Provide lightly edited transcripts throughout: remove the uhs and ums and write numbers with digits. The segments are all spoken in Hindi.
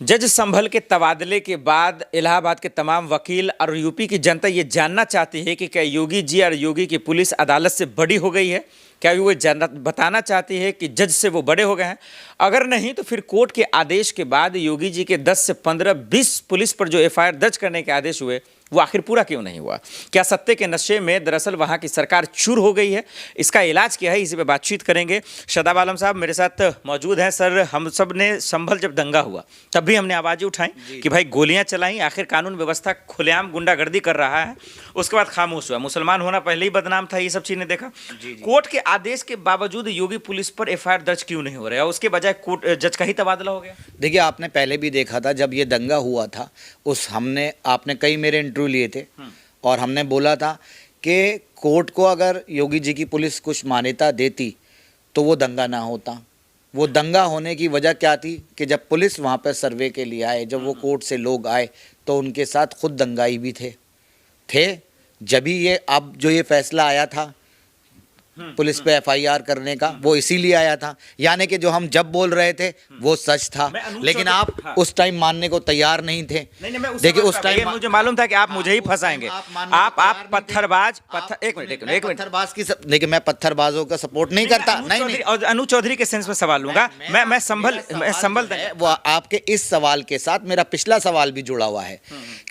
जज संभल के तबादले के बाद इलाहाबाद के तमाम वकील और यूपी की जनता ये जानना चाहती है कि क्या योगी जी और योगी की पुलिस अदालत से बड़ी हो गई है। क्या वो बताना चाहती है कि जज से वो बड़े हो गए हैं। अगर नहीं तो फिर कोर्ट के आदेश के बाद योगी जी के 10 से 15-20 पुलिस पर जो एफआईआर दर्ज करने के आदेश हुए वो आखिर पूरा क्यों नहीं हुआ। क्या सत्ते के नशे में दरअसल वहाँ की सरकार चूर हो गई है, इसका इलाज क्या है, इसी पे बातचीत करेंगे। शादाब आलम साहब मेरे साथ मौजूद हैं। सर, हम सब ने संभल जब दंगा हुआ तब भी हमने आवाज़ें उठाई कि भाई गोलियां चलाई, आखिर कानून व्यवस्था खुलेआम गुंडागर्दी कर रहा है। उसके बाद खामोश हुआ। मुसलमान होना पहले ही बदनाम था, ये सब चीज़ें देखा। कोर्ट के आदेश के बावजूद योगी पुलिस पर एफआईआर दर्ज क्यों नहीं हो रहा है, उसके बजाय कोर्ट जज का ही तबादला हो गया। देखिए, आपने पहले भी देखा था जब ये दंगा हुआ था, आपने कई मेरे इंटरव्यू लिए थे और हमने बोला था कि कोर्ट को अगर योगी जी की पुलिस कुछ मान्यता देती तो वो दंगा ना होता। वो दंगा होने की वजह क्या थी कि जब पुलिस वहाँ पर सर्वे के लिए आए, जब वो कोर्ट से लोग आए तो उनके साथ खुद दंगाई भी थे। जब भी ये अब जो ये फैसला आया था पुलिस पे एफआईआर करने का, वो इसीलिए आया था। यानी कि जो हम जब बोल रहे थे वो सच था, लेकिन आप उस टाइम मानने को तैयार नहीं थे। देखिए, उस टाइम मुझे मालूम था कि आप मुझे ही फंसाएंगे। आप पत्थरबाज एक मिनट पत्थरबाज की देखिए, मैं पत्थरबाजों का सपोर्ट नहीं करता। नहीं, और अनु चौधरी के सेंस में सवाल लूंगा। मैं संभल वो आपके इस सवाल के साथ मेरा पिछला सवाल भी जुड़ा हुआ है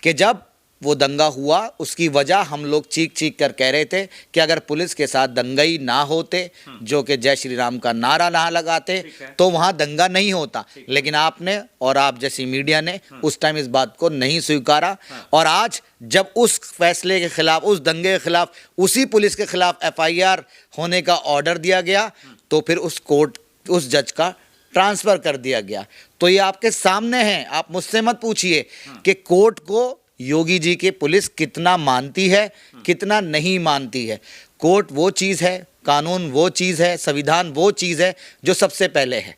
कि जब वो दंगा हुआ उसकी वजह हम लोग चीख कर कह रहे थे कि अगर पुलिस के साथ दंगाई ना होते, जो कि जय श्री राम का नारा ना लगाते, तो वहाँ दंगा नहीं होता। लेकिन आपने और आप जैसी मीडिया ने उस टाइम इस बात को नहीं स्वीकारा। और आज जब उस फैसले के खिलाफ, उस दंगे के खिलाफ, उसी पुलिस के खिलाफ एफआईआर होने का ऑर्डर दिया गया तो फिर उस जज का ट्रांसफ़र कर दिया गया। तो ये आपके सामने है, आप मुझसे मत पूछिए कि कोर्ट को योगी जी के पुलिस कितना मानती है, कितना नहीं मानती है। कोर्ट वो चीज़ है, कानून वो चीज़ है, संविधान वो चीज़ है जो सबसे पहले है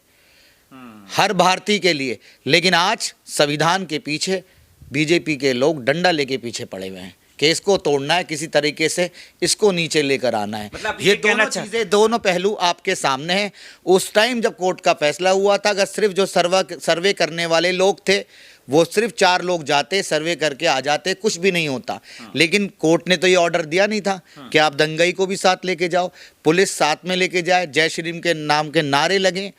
हर भारतीय के लिए। लेकिन आज संविधान के पीछे बीजेपी के लोग डंडा लेके पीछे पड़े हुए हैं कि इसको तोड़ना है, किसी तरीके से इसको नीचे लेकर आना है। मतलब ये दोनों चीज़ें, दोनों पहलू आपके सामने हैं। उस टाइम जब कोर्ट का फैसला हुआ था, अगर सिर्फ जो सर्वे करने वाले लोग थे वो सिर्फ 4 लोग जाते, सर्वे करके आ जाते, कुछ भी नहीं होता। लेकिन कोर्ट ने तो ये ऑर्डर दिया नहीं था कि आप दंगाई को भी साथ लेके जाओ, पुलिस साथ में लेके जाए, जय श्री राम के नाम के नारे लगें,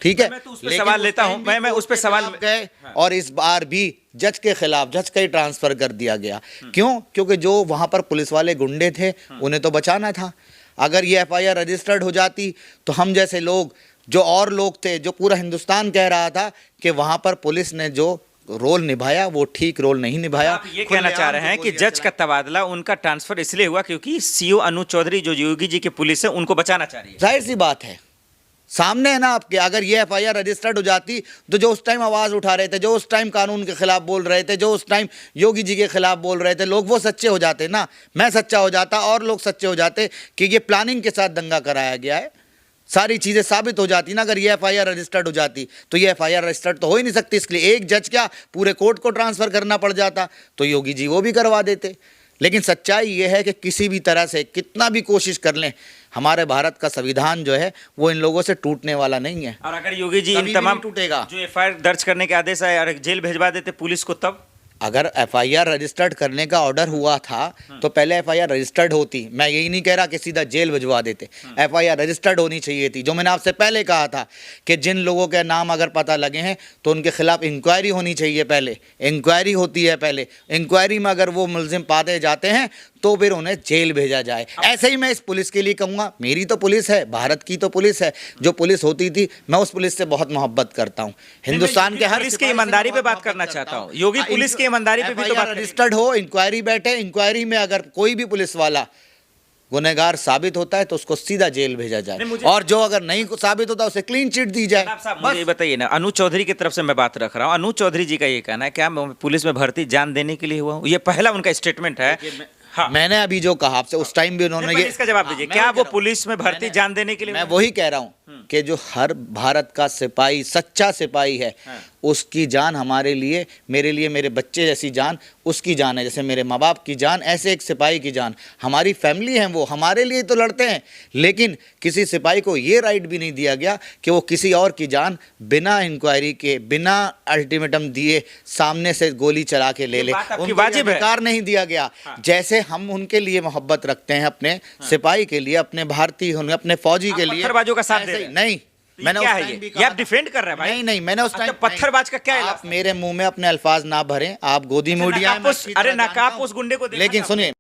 ठीक है। मैं तो उस पे सवाल लेता हूं, मैं उस पे सवाल गए। और इस बार भी जज के खिलाफ जज का ही ट्रांसफर कर दिया गया। क्यों? क्योंकि जो वहां पर पुलिस वाले गुंडे थे उन्हें तो बचाना था। अगर ये एफआईआर रजिस्टर्ड हो जाती तो हम जैसे लोग, जो और लोग थे, जो पूरा हिंदुस्तान कह रहा था कि वहां पर पुलिस ने जो रोल निभाया वो ठीक रोल नहीं निभाया। आप ये कहना चाह रहे हैं कि जज का तबादला, उनका ट्रांसफर इसलिए हुआ क्योंकि सीओ अनु चौधरी जो योगी जी की पुलिस है उनको बचाना चाह रही है। जाहिर सी बात है, सामने है ना आपके। अगर ये एफआईआर रजिस्टर्ड हो जाती तो जो उस टाइम आवाज़ उठा रहे थे, जो उस टाइम कानून के खिलाफ बोल रहे थे, जो उस टाइम योगी जी के खिलाफ बोल रहे थे, लोग वो सच्चे हो जाते ना। मैं सच्चा हो जाता और लोग सच्चे हो जाते कि ये प्लानिंग के साथ दंगा कराया गया है। सारी चीज़ें साबित हो जाती ना। अगर ये एफआईआर रजिस्टर्ड हो जाती तो ये एफआईआर रजिस्टर्ड तो हो ही नहीं सकती। इसलिए एक जज क्या, पूरे कोर्ट को ट्रांसफ़र करना पड़ जाता, तो योगी जी वो भी करवा देते। लेकिन सच्चाई ये है कि किसी भी तरह से कितना भी कोशिश कर लें, हमारे भारत का संविधान जो है वो इन लोगों से टूटने वाला नहीं है। और अगर योगी जी इन तमाम टूटेगा, जो एफआईआर दर्ज करने के आदेश आए और जेल भेजवा देते पुलिस को, तब अगर एफआईआर रजिस्टर्ड करने का ऑर्डर हुआ था तो पहले एफआईआर रजिस्टर्ड होती। मैं यही नहीं कह रहा कि सीधा जेल भिजवा देते। एफआईआर रजिस्टर्ड होनी चाहिए थी। जो मैंने आपसे पहले कहा था कि जिन लोगों के नाम अगर पता लगे हैं तो उनके खिलाफ इंक्वायरी होनी चाहिए। पहले इंक्वायरी होती है, पहले इंक्वायरी में अगर वो मुलजिम पाते जाते हैं तो फिर उन्हें जेल भेजा जाए। ऐसे ही मैं इस पुलिस के लिए कहूँगा, मेरी तो पुलिस है, भारत की तो पुलिस है। जो पुलिस होती थी, मैं उस पुलिस से बहुत मोहब्बत करता हूँ। हिंदुस्तान के हर पुलिस की ईमानदारी पे बात करना चाहता हूँ। योगी पुलिस की ईमानदारी पे भी तो बात रजिस्टर्ड हो, इंक्वायरी बैठे, इंक्वायरी में अगर कोई भी पुलिस वाला गुनहगार साबित होता है तो उसको सीधा जेल भेजा जाए, और जो अगर नहीं साबित होता उसे क्लीन चिट दी जाए। मुझे ये बताइए ना, अनु चौधरी की तरफ से मैं बात रख रहा हूँ। अनु चौधरी जी का ये कहना है क्या पुलिस में भर्ती जान देने के लिए हुआ हूँ, ये पहला उनका स्टेटमेंट है। हाँ। मैंने अभी जो कहा आपसे, उस टाइम भी उन्होंने ये, इसका जवाब दीजिए, क्या वो पुलिस में भर्ती जान देने के लिए? मैं वही कह रहा हूँ कि जो हर भारत का सिपाही, सच्चा सिपाही है, उसकी जान हमारे लिए, मेरे लिए, मेरे बच्चे जैसी जान उसकी जान है, जैसे मेरे माँ बाप की जान, ऐसे एक सिपाही की जान। हमारी फैमिली है, वो हमारे लिए तो लड़ते हैं, लेकिन किसी सिपाही को ये राइट भी नहीं दिया गया कि वो किसी और की जान बिना इंक्वायरी के, बिना अल्टीमेटम दिए सामने से गोली चला के ले ले। बात आपकी उनको वाजिब है। अधिकार नहीं दिया गया। जैसे हम उनके लिए मोहब्बत रखते हैं, अपने सिपाही के लिए, अपने भारतीय, अपने फौजी के लिए, पत्थरबाजों का साथ दे ऐसे ही रहे हैं। नहीं। तो मैंने क्या उस है टाइम ये? भी ये कहा आप था। डिफेंड कर रहे हैं भाई? नहीं नहीं, मैंने उस अच्छा, टाइम पत्थरबाज का क्या आप इलाज? मेरे मुंह में अपने अल्फाज ना भरें, आप गोदी मीडिया नकाबपोश, अरे नकाबपोश गुंडे को देखा लेकिन था सुनिए